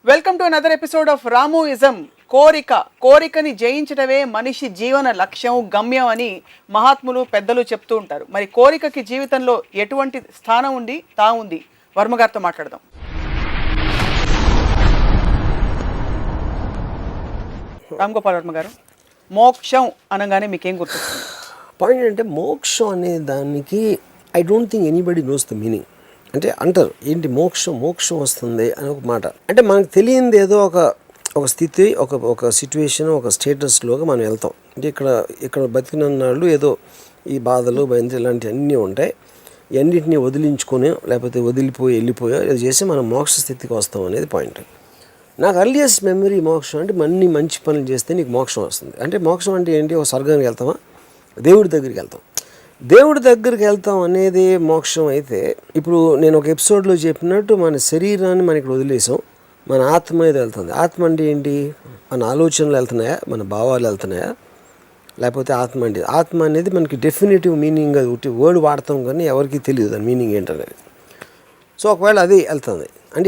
Welcome to another episode of Ramuism. కోరికని జయించడమే మనిషి జీవన లక్ష్యం, గమ్యం అని మహాత్ములు పెద్దలు చెప్తూ ఉంటారు. మరి కోరికకి జీవితంలో ఎటువంటి స్థానం ఉంది వర్మ గారితో మాట్లాడదాం. రామ్ గోపాల్ వర్మ గారు, మోక్షం అనగానే మీకేం గుర్తొస్తుంది? పాయింట్ అంటే మోక్షం అనే దానికి I don't think anybody knows the meaning. అంటే అంటారు ఏంటి మోక్షం వస్తుంది అని ఒక మాట. అంటే మనకు తెలియంది ఏదో ఒక స్థితి, ఒక సిచ్యువేషన్, ఒక స్టేటస్లోగా మనం వెళ్తాం. అంటే ఇక్కడ బతికినన్నాళ్ళు ఏదో ఈ బాధలు భయంతో ఇలాంటివి అన్నీ ఉంటాయి. ఇవన్నింటినీ వదిలించుకొని లేకపోతే వెళ్ళిపోయో ఇది చేసి మనం మోక్ష స్థితికి వస్తాం అనేది పాయింట్. నాకు అర్లియస్ట్ మెమరీ మోక్షం అంటే మంచి పనులు చేస్తే నీకు మోక్షం వస్తుంది. అంటే మోక్షం అంటే ఏంటి? ఒక స్వర్గానికి వెళ్తామా, దేవుడి దగ్గరికి వెళ్తాం. దేవుడి దగ్గరికి వెళ్తాం అనేది మోక్షం అయితే, ఇప్పుడు నేను ఒక ఎపిసోడ్లో చెప్పినట్టు మన శరీరాన్ని మనం ఇక్కడ వదిలేసాం, మన ఆత్మ మీద వెళ్తుంది. ఆత్మ అంటే ఏంటి? మన ఆలోచనలు వెళ్తున్నాయా, మన భావాలు వెళ్తున్నాయా, లేకపోతే ఆత్మ అనేది మనకి డెఫినేటివ్ మీనింగ్, అది వర్డ్ వాడతాం కానీ ఎవరికి తెలియదు దాని మీనింగ్ ఏంటనేది. సో ఒకవేళ అది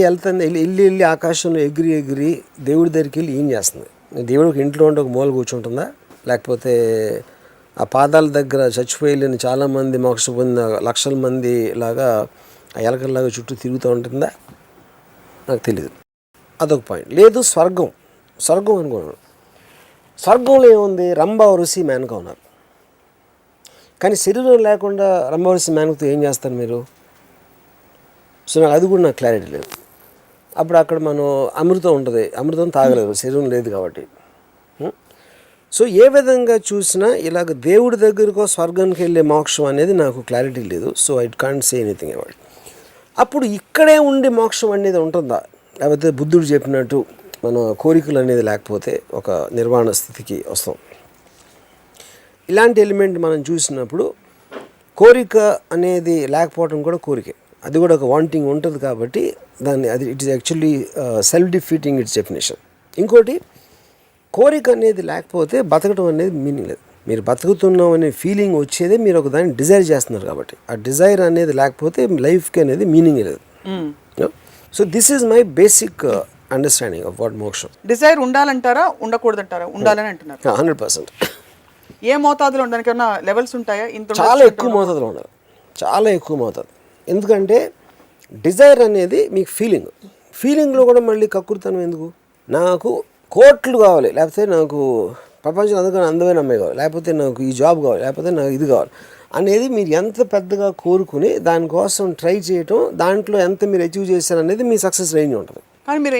వెళ్తుంది వెళ్ళి ఆకాశంలో ఎగిరి దేవుడి దగ్గరికి వెళ్ళి ఏం చేస్తుంది? దేవుడికి ఇంట్లో ఉంటే ఒక మూల కూర్చుంటుందా, లేకపోతే ఆ పాదాల దగ్గర చచ్చిపోయలేని చాలామంది మోక్ష పొందిన లక్షల మంది లాగా ఆ ఎలకల్లాగా చుట్టూ తిరుగుతూ ఉంటుందా? నాకు తెలియదు. అదొక పాయింట్. లేదు స్వర్గం అనుకున్నాను. స్వర్గంలో ఏముంది? రంభావరుసి మేనక ఉన్నారు. కానీ శరీరం లేకుండా రంభావరుసి మేనకతో ఏం చేస్తారు మీరు? సో అది కూడా నాకు క్లారిటీ లేదు. అప్పుడు అక్కడ మనం అమృతం ఉంటుంది, అమృతం తాగలేదు, శరీరం లేదు కాబట్టి. సో ఏ విధంగా చూసినా ఇలాగ దేవుడి దగ్గరకో స్వర్గానికి వెళ్ళే మోక్షం అనేది నాకు క్లారిటీ లేదు. So I can't say anything about. అప్పుడు ఇక్కడే ఉండి మోక్షం అనేది ఉంటుందా, లేకపోతే బుద్ధుడు చెప్పినట్టు మన కోరికలు అనేది లేకపోతే ఒక నిర్వాణ స్థితికి వస్తాం? ఇలాంటి ఎలిమెంట్ మనం చూసినప్పుడు కోరిక అనేది లేకపోవడం కూడా కోరికే, అది కూడా ఒక వాంటింగ్ ఉంటుంది కాబట్టి it is actually self defeating it's definition. ఇంకోటి, కోరిక అనేది లేకపోతే బతకడం అనేది మీనింగ్ లేదు. మీరు బతుకుతున్నాం అనే ఫీలింగ్ వచ్చేదే మీరు ఒక దాన్ని డిజైర్ చేస్తున్నారు కాబట్టి. ఆ డిజైర్ అనేది లేకపోతే లైఫ్కి అనేది మీనింగ్ లేదు. So this is my basic understanding of what మోక్షం. డిజైర్ ఉండాలంటారా, ఉండకూడదంటారా? ఉండాలని అంటున్నారు. 100%. ఏ మోతాదులో ఉండడానికి ఏమన్నా లెవెల్స్ ఉంటాయా? చాలా ఎక్కువ మోతాదులో ఉండాలి, చాలా ఎక్కువ మోతాదు. ఎందుకంటే డిజైర్ అనేది మీకు ఫీలింగ్లో కూడా మళ్ళీ కక్కుర్తనం ఎందుకు? నాకు కోట్లు కావాలి, లేకపోతే నాకు ప్రపంచం అందుకని అందమైన అమ్మాయి కావాలి, లేకపోతే నాకు ఈ జాబ్ కావాలి, లేకపోతే నాకు ఇది కావాలి అనేది మీరు ఎంత పెద్దగా కోరుకుని దానికోసం ట్రై చేయటం, దాంట్లో ఎంత మీరు అచీవ్ చేశారు అనేది మీ సక్సెస్ రేంజ్ ఉంటుంది.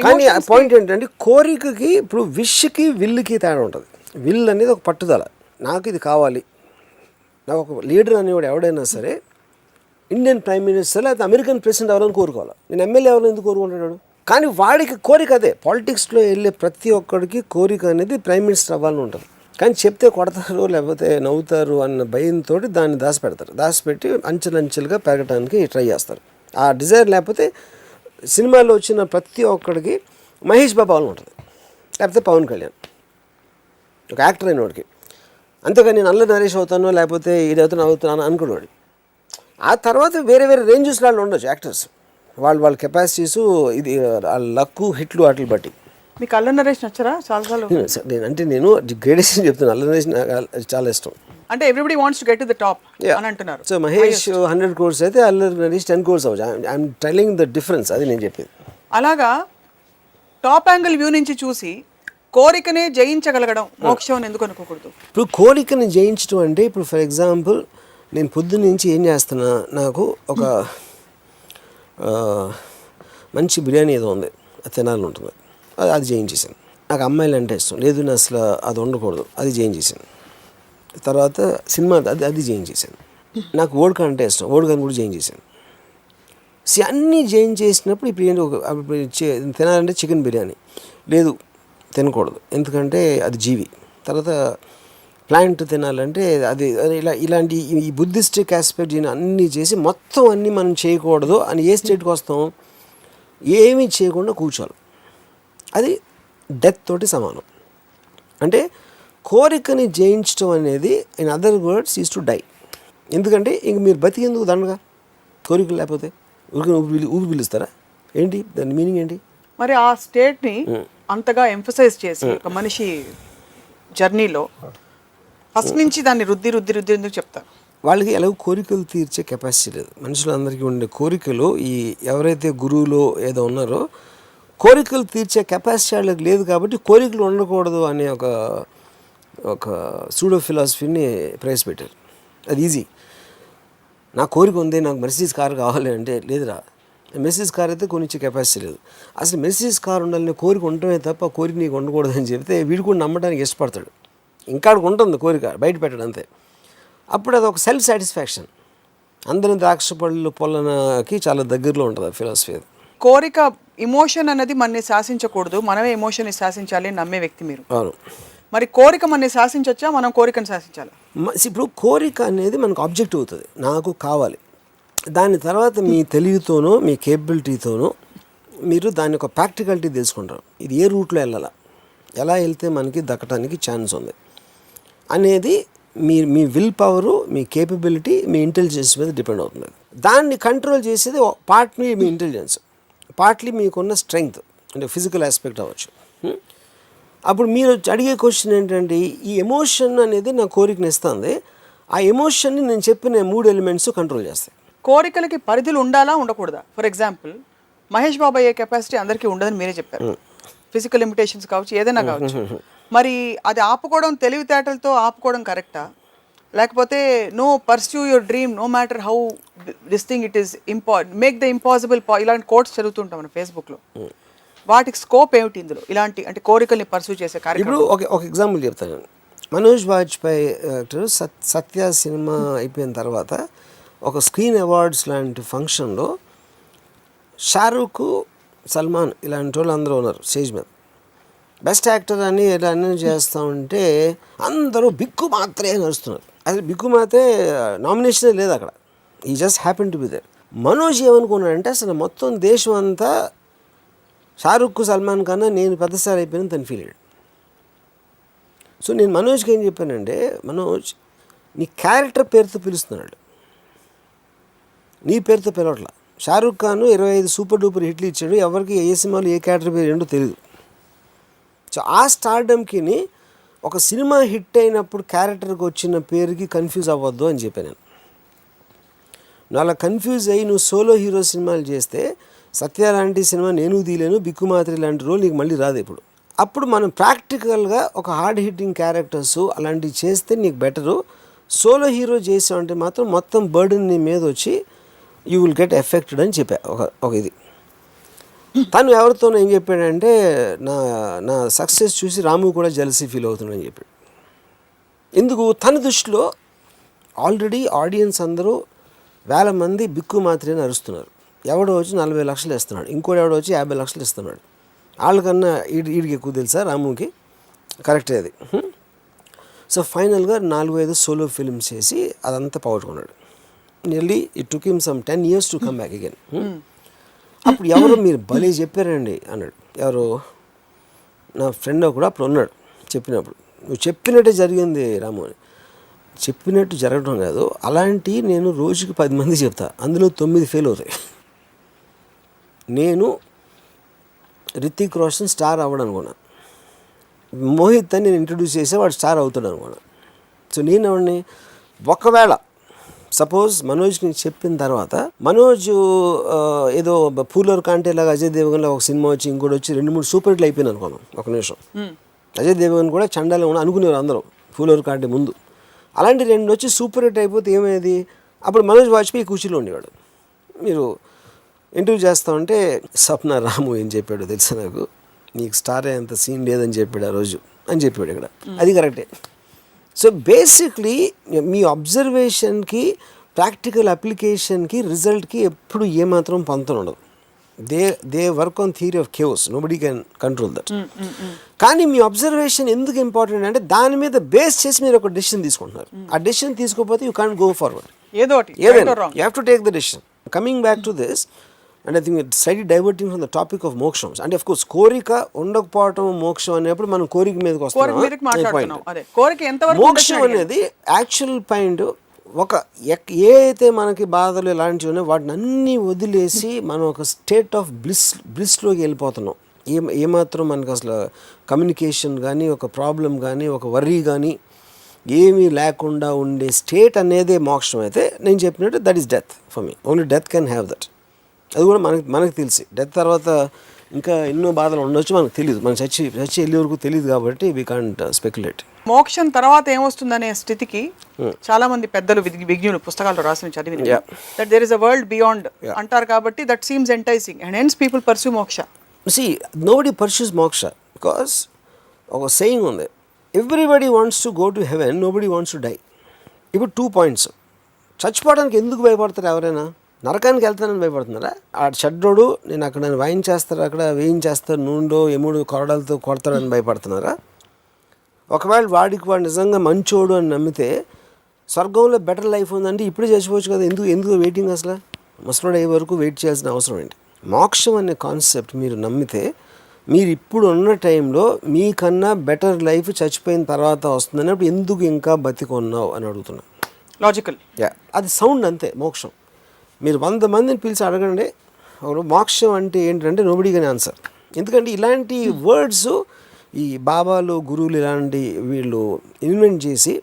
కానీ ఆ పాయింట్ ఏంటంటే కోరికకి, ఇప్పుడు విష్కి విల్లుకి తేడా ఉంటుంది. విల్ అనేది ఒక పట్టుదల, నాకు ఇది కావాలి. నాకు ఒక లీడర్ అనేవాడు ఎవడైనా సరే, ఇండియన్ ప్రైమ్ మినిస్టర్ లేకపోతే అమెరికన్ ప్రెసిడెంట్ ఎవరైనా కోరుకోవాలి. నేను ఎమ్మెల్యే ఎవరైనా ఎందుకు కోరుకుంటున్నాడు? కానీ వాడికి కోరిక అదే. పాలిటిక్స్లో వెళ్ళే ప్రతి ఒక్కడికి కోరిక అనేది ప్రైమ్ మినిస్టర్ అవ్వాలని ఉంటుంది. కానీ చెప్తే కొడతారు లేకపోతే నవ్వుతారు అన్న భయంతో దాన్ని దాచిపెట్టి అంచెలంచెలుగా పెరగడానికి ట్రై చేస్తారు. ఆ డిజైర్ లేకపోతే సినిమాలో వచ్చిన ప్రతి ఒక్కడికి మహేష్ బాబు అవ్వాలని ఉంటుంది, లేకపోతే పవన్ కళ్యాణ్, ఒక యాక్టర్ అయిన వాడికి. అంతేగా నేను అల్లరి నరేష్ అవుతానో లేకపోతే ఇది అవుతున్నాను అనుకునేవాడు. ఆ తర్వాత వేరే రేంజెస్ వాళ్ళు ఉండొచ్చు యాక్టర్స్, వాళ్ళ కెపాసిటీస్, ఇది లక్కు, హిట్లు వాటిని బట్టి. మీకు అల్లరి నరేష్ నచ్చరా? చాలా నేను గ్రేడేషన్ చెప్తాను. అల్లరి నరేష్ నాకు చాలా ఇష్టం. అంటే everybody wants to get to the top అని అంటున్నారు. సో మహేష్ 100 crores అయితే అల్లరి నరేష్ 10 crores అవ్వచ్చు. ఐఎమ్ టెల్లింగ్ ద డిఫరెన్స్, అది నేను చెప్పేది. అలాగా టాప్ యాంగిల్ వ్యూ నుంచి చూసి కోరికనే జయించగలగడం మోక్షం అని ఎందుకు అనుకోకూడదు? ఇప్పుడు కోరికని జయించడం అంటే, ఇప్పుడు ఫర్ ఎగ్జాంపుల్ నేను పొద్దున్న నుంచి ఏం చేస్తున్నా, నాకు ఒక మంచి బిర్యానీ ఏదో ఉంది, అది తినాలని ఉంటుంది, అది జయించేసాను. నాకు అమ్మాయిలు అంటే ఇష్టం లేదు, నేను అసలు అది ఉండకూడదు, అది జయించేసాను. తర్వాత సినిమా అది జయించేసాను. నాకు ఓడిక అంటే ఇష్టం, ఓడికని కూడా జయించేసాను. అన్నీ జయించేసినప్పుడు ఇప్పుడు ఏంటి, తినాలంటే చికెన్ బిర్యానీ లేదు, తినకూడదు ఎందుకంటే అది జీవి. తర్వాత ప్లాంట్ తినాలంటే అది ఇలాంటి ఈ బుద్ధిస్టిక్ ఆస్పెక్ట్ అన్నీ చేసి మొత్తం అన్నీ మనం చేయకూడదు అని ఏ స్టేట్కి వస్తాం? ఏమీ చేయకుండా కూర్చోాలి. అది డెత్ తోటి సమానం. అంటే కోరికని జయించడం అనేది in other words is to die. ఎందుకంటే ఇంక మీరు బతికేందుకు దండగా కోరికలు లేకపోతే ఊరికి ఊపి పిలుస్తారా ఏంటి? దాని మీనింగ్ ఏంటి? మరి ఆ స్టేట్ని అంతగా ఎంఫసైజ్ చేసి ఒక మనిషి జర్నీలో ఫస్ట్ నుంచి దాన్ని రుద్ది రుద్ది రుద్ది ఎందుకు చెప్తారు? వాళ్ళకి ఎలాగో కోరికలు తీర్చే కెపాసిటీ లేదు. మనుషులందరికీ ఉండే కోరికలు ఈ ఎవరైతే గురువులో ఏదో ఉన్నారో కోరికలు తీర్చే కెపాసిటీ వాళ్ళకి లేదు కాబట్టి కోరికలు ఉండకూడదు అనే ఒక సూడో ఫిలాసఫీని ప్రవేశపెట్టారు. అది ఈజీ. నా కోరిక ఉంది, నాకు మెర్సిడీస్ కార్ కావాలి అంటే లేదురా, మెర్సిడీస్ కార్ అయితే కొనిచ్చే కెపాసిటీ లేదు. అసలు మెర్సిడీస్ కార్ ఉండాలని కోరిక ఉండటమే తప్ప కోరిక నీకు ఉండకూడదు అని చెప్తే వీడు కూడా నమ్మడానికి ఇష్టపడతాడు. ఇంకా ఉంటుంది కోరిక, బయట పెట్టాడు అంతే. అప్పుడు అది ఒక సెల్ఫ్ సాటిస్ఫాక్షన్. అందరిని ద్రాక్ష పళ్ళు పొలనకి చాలా దగ్గరలో ఉంటుంది ఆ ఫిలాసఫీ. అది కోరిక ఇమోషన్ అనేది మనని శాసించకూడదు, మనమే ఎమోషన్ని శాసించాలి అని నమ్మే వ్యక్తి మీరు. అవును. మరి కోరిక మనని శాసించవచ్చా, మనం కోరికను శాసించాలి? ఇప్పుడు కోరిక అనేది మనకు ఆబ్జెక్ట్ అవుతుంది, నాకు కావాలి. దాని తర్వాత మీ తెలివితోనో మీ కేపబిలిటీతోనో మీరు దాని ఒక ప్రాక్టికాలిటీ తెలుసుకుంటారు. ఇది ఏ రూట్లో వెళ్ళాలా, ఎలా వెళ్తే మనకి దక్కడానికి ఛాన్స్ ఉంది అనేది మీ విల్ పవరు, మీ కేపబిలిటీ, మీ ఇంటెలిజెన్స్ మీద డిపెండ్ అవుతుంది. దాన్ని కంట్రోల్ చేసేది పార్ట్లీ మీ ఇంటెలిజెన్స్, పార్ట్లీ మీకున్న స్ట్రెంగ్త్, అంటే ఫిజికల్ ఆస్పెక్ట్ అవ్వచ్చు. అప్పుడు మీరు అడిగే క్వశ్చన్ ఏంటంటే, ఈ ఎమోషన్ అనేది నా కోరికని ఇస్తుంది, ఆ ఎమోషన్ని నేను చెప్పిన 3 ఎలిమెంట్స్ కంట్రోల్ చేస్తాయి. కోరికలకి పరిధులు ఉండాలా ఉండకూడదా? ఫర్ ఎగ్జాంపుల్ మహేష్ బాబు అయ్యే కెపాసిటీ అందరికీ ఉండదని మీరే చెప్పారు. ఫిజికల్ లిమిటేషన్స్ కావచ్చు, ఏదైనా కావచ్చు. మరి అది ఆపుకోవడం, తెలివితేటలతో ఆపుకోవడం కరెక్టా? లేకపోతే no pursue your dream no matter how this thing it is make the impossible, ఇలాంటి కోట్స్ చదువుతుంటాం మన ఫేస్బుక్లో. వాటికి స్కోప్ ఏమిటి ఇందులో, ఇలాంటి అంటే కోరికల్ని పర్స్యూ చేసే కార్యక్రమం? ఇప్పుడు ఒక ఎగ్జాంపుల్ చెప్తాను. మనోజ్ వాజ్పేయి సత్య సినిమా అయిపోయిన తర్వాత ఒక స్క్రీన్ అవార్డ్స్ లాంటి ఫంక్షన్లో షారూఖ్, సల్మాన్ ఇలాంటి వాళ్ళు అందరూ ఉన్నారు స్టేజ్ మీద. బెస్ట్ యాక్టర్ అని ఇలా అన్నీ చేస్తూ ఉంటే అందరూ బిక్కు మాత్రే నడుస్తున్నారు. అసలు బిక్కు మాత్రే నామినేషనే లేదు అక్కడ, ఈ just happen to be there. Manoj ఏమనుకున్నాడంటే అసలు మొత్తం దేశం అంతా షారూఖ్, సల్మాన్ కన్నా నేను పెద్ద స్టార్ అయిపోయాను తను ఫీల్ అయ్యాడు. సో నేను మనోజ్కి ఏం చెప్పానంటే, మనోజ్ నీ క్యారెక్టర్ పేరుతో పిలుస్తున్నాడు, నీ పేరుతో పిలవట్లా. షారూఖ్ ఖాన్ 25 సూపర్ డూపర్ హిట్లు ఇచ్చాడు, ఎవరికి ఏ సినిమాలు ఏ క్యారెక్టర్ పేరు ఏంటో తెలియదు. సో ఆ స్టార్డమ్కి ఒక సినిమా హిట్ అయినప్పుడు క్యారెక్టర్కి వచ్చిన పేరుకి కన్ఫ్యూజ్ అవ్వద్దు అని చెప్పాను నేను. నువ్వు అలా కన్ఫ్యూజ్ అయ్యి నువ్వు సోలో హీరో సినిమాలు చేస్తే సత్య లాంటి సినిమా నేను తీయలేను, బిక్కుమాత్రి లాంటి రోల్ నీకు మళ్ళీ రాదు. అప్పుడు మనం ప్రాక్టికల్గా ఒక హార్డ్ హిట్టింగ్ క్యారెక్టర్స్ అలాంటివి చేస్తే నీకు బెటరు. సోలో హీరో చేసావంటే మాత్రం మొత్తం బర్డెన్ నీ మీద వచ్చి యూ విల్ గెట్ ఎఫెక్టెడ్ అని చెప్పా. ఒక ఇది తను ఎవరితోనో ఏం చెప్పాడంటే, నా సక్సెస్ చూసి రాము కూడా జెలసీ ఫీల్ అవుతున్నాడని చెప్పాడు. ఎందుకు? తన దృష్టిలో ఆల్రెడీ ఆడియన్స్ అందరూ 1000 మంది బిక్కు మాత్రమే అరుస్తున్నారు. ఎవడో వచ్చి 40 లక్షలు ఇస్తున్నాడు, ఇంకోటి ఎవడో వచ్చి 50 లక్షలు ఇస్తున్నాడు. వాళ్ళకన్నా వీడికి ఎక్కువ తెలుసా రాముకి? కరెక్టే అది. సో ఫైనల్గా 4-5 సోలో ఫిల్మ్స్ చేసి అదంతా పోగొట్టుకున్నాడు. Nearly it took him some 10 years to come back again. అప్పుడు ఎవరో మీరు భలే చెప్పారండి అన్నాడు. ఎవరో నా ఫ్రెండ్ కూడా అప్పుడు ఉన్నాడు. చెప్పినప్పుడు నువ్వు చెప్పినట్టే జరిగింది రాము అని. చెప్పినట్టు జరగడం కాదు, అలాంటి నేను రోజుకి 10 మంది చెప్తా, అందులో 9 ఫెయిల్ అవుతాయి. నేను రితిక్ రోషన్ స్టార్ అవ్వడం అనుకున్నా, మోహిత్ అని నేను ఇంట్రడ్యూస్ చేసే వాడు స్టార్ అవుతాడు అనుకున్నా. సో నేను ఎవరిని ఒకవేళ సపోజ్ మనోజ్కి చెప్పిన తర్వాత మనోజ్ ఏదో పూలర్ కాంటేలాగా అజయ్ దేవగన్లో ఒక సినిమా వచ్చి ఇంకోటి వచ్చి 2-3 సూపర్ హిట్లు అయిపోయింది అనుకున్నాం. ఒక నిమిషం అజయ్ దేవగన్ కూడా చండాలం కూడా అనుకునేవారు అందరూ పూలర్ కాంటే ముందు. అలాంటి 2 వచ్చి సూపర్ హిట్ అయిపోతే ఏమయ్యేది? అప్పుడు మనోజ్ వాజ్పేయి కూర్చీలో ఉండేవాడు. మీరు ఇంటర్వ్యూ చేస్తామంటే స్వప్న రాము ఏం చెప్పాడు తెలుసా నాకు, నీకు స్టార్ అయ్యేంత సీన్ లేదని చెప్పాడు ఆ రోజు అని చెప్పాడు ఇక్కడ. అది కరెక్టే. సో బేసిక్లీ మీ అబ్జర్వేషన్కి ప్రాక్టికల్ అప్లికేషన్కి రిజల్ట్కి ఎప్పుడు ఏమాత్రం పొంతన ఉండదు. They work on theory of chaos, nobody can control that. కానీ మీ అబ్జర్వేషన్ ఎందుకు ఇంపార్టెంట్ అంటే దాని మీద బేస్ చేసి మీరు ఒక డెసిషన్ తీసుకుంటున్నారు. ఆ డెసిషన్ తీసుకోకపోతే యూ కాంట్ గో ఫార్వర్డ్. ఏదోటి you have to take the decision. Coming back to this, and I think it slightly diverting from the topic of మోక్షం. అంటే అఫ్ కోర్స్ కోరిక ఉండకపోవటం మోక్షం అనేప్పుడు మనం కోరిక మీదకి వస్తున్నాం. మోక్షం అనేది యాక్చువల్ పాయింట్ ఒక ఏ అయితే మనకి బాధలు ఇలాంటివి ఉన్నాయో వాటిని అన్నీ వదిలేసి మనం ఒక స్టేట్ ఆఫ్ బ్లిస్లోకి వెళ్ళిపోతున్నాం. ఏమాత్రం మనకు అసలు కమ్యూనికేషన్ కానీ ఒక ప్రాబ్లం కానీ ఒక వర్రీ కానీ ఏమీ లేకుండా ఉండే స్టేట్ అనేదే మోక్షం అయితే నేను చెప్పినట్టు that is death for me. Only death can have that. అది కూడా మనకు తెలిసి డెత్ తర్వాత ఇంకా ఎన్నో బాధలు ఉండొచ్చు, మనకు తెలియదు. మనం చచ్చి వెళ్ళే వరకు తెలియదు కాబట్టి వీ కాంట్ స్పెక్యులేట్. మోక్షం తర్వాత ఏమొస్తుందనే స్థితికి చాలా మంది పెద్దలు విజ్ఞులు పుస్తకాల్లో రాసిన చదివిన that there is a world beyond అంటారు కాబట్టి that seems enticing and hence people pursue moksha. See, nobody pursues moksha because ఒక saying ఉంది, everybody wants to go to heaven, nobody wants to die. ఇప్పుడు 2 పాయింట్స్. చచ్చిపోవడానికి ఎందుకు భయపడతారు ఎవరైనా? నరకానికి వెళ్తానని భయపడుతున్నారా? ఆ షడ్డోడు నేను అక్కడ నన్ను వాయించేస్తారు, అక్కడ వేయించేస్తారు, నూనెలో ఎముడు కొరడాలతో కొడతాడని భయపడుతున్నారా? ఒకవేళ వాడు నిజంగా మంచోడు అని నమ్మితే స్వర్గంలో బెటర్ లైఫ్ ఉందంటే ఇప్పుడే చచ్చిపోవచ్చు కదా. ఎందుకు వెయిటింగ్? అసలు ముసలోడు అయ్యే వరకు వెయిట్ చేయాల్సిన అవసరం ఏంటి? మోక్షం అనే కాన్సెప్ట్ మీరు నమ్మితే మీరు ఇప్పుడు ఉన్న టైంలో మీకన్నా బెటర్ లైఫ్ చచ్చిపోయిన తర్వాత వస్తుందని అప్పుడు ఎందుకు ఇంకా బతికొన్నావు అని అడుగుతున్నా. లాజికల్. అది సౌండ్ అంతే. మోక్షం మీరు 100 మందిని పిలిచి అడగండి మోక్షం అంటే ఏంటంటే నోబడీ కెన్ ఆన్సర్. ఎందుకంటే ఇలాంటి వర్డ్స్ ఈ బాబాలు గురువులు ఇలాంటి వీళ్ళు ఇన్వెంట్ చేసి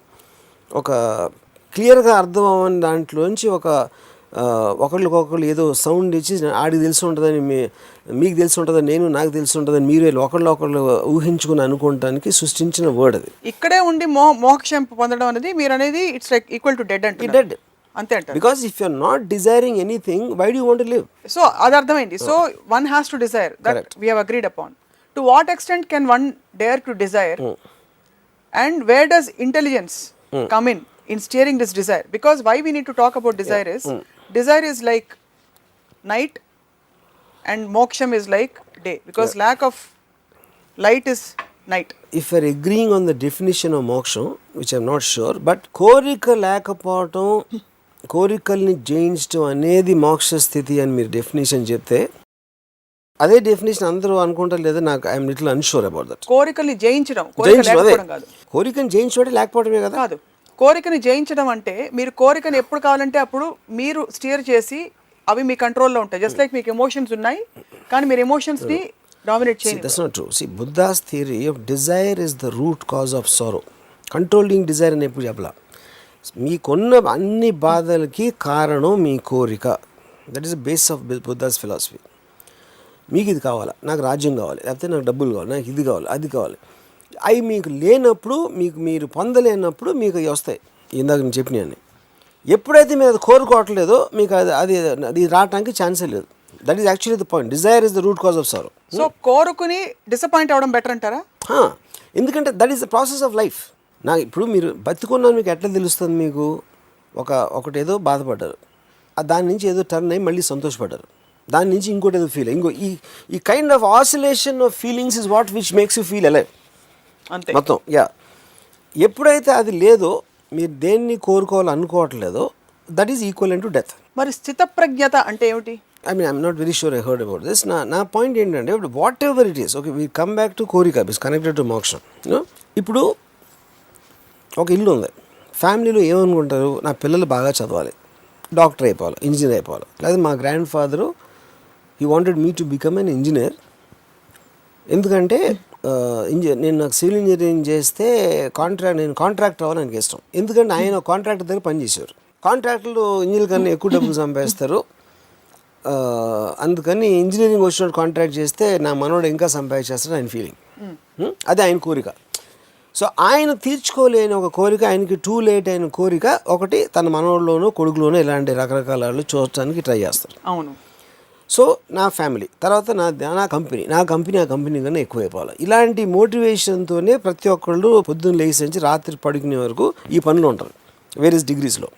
ఒక క్లియర్గా అర్థం అవ్వని దాంట్లోంచి ఒకళ్ళకొకళ్ళు ఏదో సౌండ్ ఇచ్చి ఆడికి తెలిసి ఉంటుందని మీకు తెలిసి ఉంటుందని నాకు తెలిసి ఉంటుందని మీరు ఒకళ్ళు ఊహించుకుని అనుకోవటానికి సృష్టించిన వర్డ్ అది. ఇక్కడే ఉండి మోక్షం పొందడం అనేది మీరు అనేది it's like equal to dead అంటే డెడ్ అంతే అంటారు. Because if you are not desiring anything why do you want to live? So అది అర్థమైంది. So one has to desire that we have agreed upon. To what extent can one dare to desire and where does intelligence come in steering this desire? Because why we need to talk about desire is desire is like night and moksham is like day because lack of light is night. If we are agreeing on the definition of moksha, which I am not sure, but కోరిక లేకపోవటం కోరికల్ని జయించడం అనేది మోక్ష స్థితి అని మీరు definition చెప్తే అదే డెఫినేషన్ అందరూ అనుకుంటారు లేదా? నాకు I'm little unsure about that. కోరికల్ని జయించడం కాదు, కోరికని జయించడం లేకపోవడమే కదా. కాదు, కోరికని జయించడం అంటే మీరు కోరికని ఎప్పుడు కావాలంటే అప్పుడు మీరు స్టీర్ చేసి అవి మీ కంట్రోల్లో ఉంటాయి. జస్ట్ లైక్ మీకు ఎమోషన్స్ ఉన్నాయి కానీ మీరు ఎమోషన్స్ని డామినేట్ చేయండి. That's not true. See Buddha's theory of desire is the root cause of sorrow. Controlling desire అని ఎప్పుడు చెప్పలా. మీకున్న అన్ని బాధలకి కారణం మీ కోరిక. That is the base of Buddha's philosophy. మీకు ఇది కావాలా, నాకు రాజ్యం కావాలి, లేకపోతే నాకు డబ్బులు కావాలి, నాకు ఇది కావాలి, అది కావాలి. అవి మీకు లేనప్పుడు మీరు పొందలేనప్పుడు మీకు అవి వస్తాయి. ఇందాక నేను చెప్పినాన్ని ఎప్పుడైతే మీరు అది కోరుకోవట్లేదో మీకు అది రావడానికి ఛాన్సే లేదు. That is actually the point. Dzire is the root cause of sorrow. So కోరుకుని డిసప్పాయింట్ అవ్వడం బెటర్ అంటారా? ఎందుకంటే that is the process of life. నాకు ఇప్పుడు మీరు బతుకున్నాను మీకు ఎట్లా తెలుస్తుంది? మీకు ఒకటి ఏదో బాధపడ్డారు, దాని నుంచి ఏదో టర్న్ అయ్యి మళ్ళీ సంతోషపడ్డారు, దాని నుంచి ఇంకోటి ఏదో ఫీల్ ఈ kind of oscillation of feelings is what which makes you feel alive అంతే మొత్తం. ఎప్పుడైతే అది లేదో, మీరు దేన్ని కోరుకోవాలనుకోవట్లేదో, that is equal to death. మరి స్థితప్రజ్ఞత అంటే ఏమిటి? I'm not very sure I heard about this. నా పాయింట్ ఏంటంటే ఇప్పుడు whatever it is, okay we come back to కోరిక ఇస్ కనెక్టెడ్ టు మోక్షం. ఇప్పుడు ఒక ఇల్లు ఉంది, ఫ్యామిలీలో ఏమనుకుంటారు? నా పిల్లలు బాగా చదవాలి, డాక్టర్ అయిపోవాలి, ఇంజనీర్ అయిపోవాలి. లేదా మా grand father he wanted me to become an engineer. ఎందుకంటే నేను నాకు సివిల్ ఇంజనీరింగ్ చేస్తే నేను కాంట్రాక్టర్ అవ్వాలని నాకు ఇష్టం. ఎందుకంటే ఆయన కాంట్రాక్టర్ దగ్గర పనిచేశారు. కాంట్రాక్టర్లు ఇంజనీర్ కన్నా ఎక్కువ డబ్బులు సంపాదిస్తారు, అందుకని ఇంజనీరింగ్ వచ్చినట్టు కాంట్రాక్ట్ చేస్తే నా మనోడు ఇంకా సంపాదించేస్తాడు ఆయన ఫీలింగ్. అదే ఆయన కోరిక. సో ఆయన తీర్చుకోలేని ఒక కోరిక, ఆయనకి టూ లేట్ అయిన కోరిక ఒకటి, తన మనోడిలోనూ కొడుకులోనూ ఇలాంటి రకరకాల వాళ్ళు చూడటానికి ట్రై చేస్తారు. అవును. సో నా ఫ్యామిలీ తర్వాత నా కంపెనీ ఆ కంపెనీ కన్నా ఎక్కువ అయిపోవాలి. ఇలాంటి మోటివేషన్తోనే ప్రతి ఒక్కళ్ళు పొద్దున్న లేచి నుంచి రాత్రి పడుకునే వరకు ఈ పనులు ఉంటారు వేరియస్ డిగ్రీస్లో.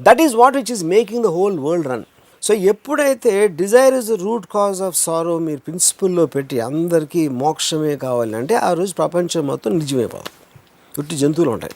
That is what which is making the whole world run. So ఎప్పుడైతే desire is the root cause of sorrow మీరు ప్రిన్సిపల్లో పెట్టి అందరికీ మోక్షమే కావాలంటే ఆ రోజు ప్రపంచం మొత్తం నిజమైపోతుంది. ఉట్టి జంతువులు ఉంటాయి.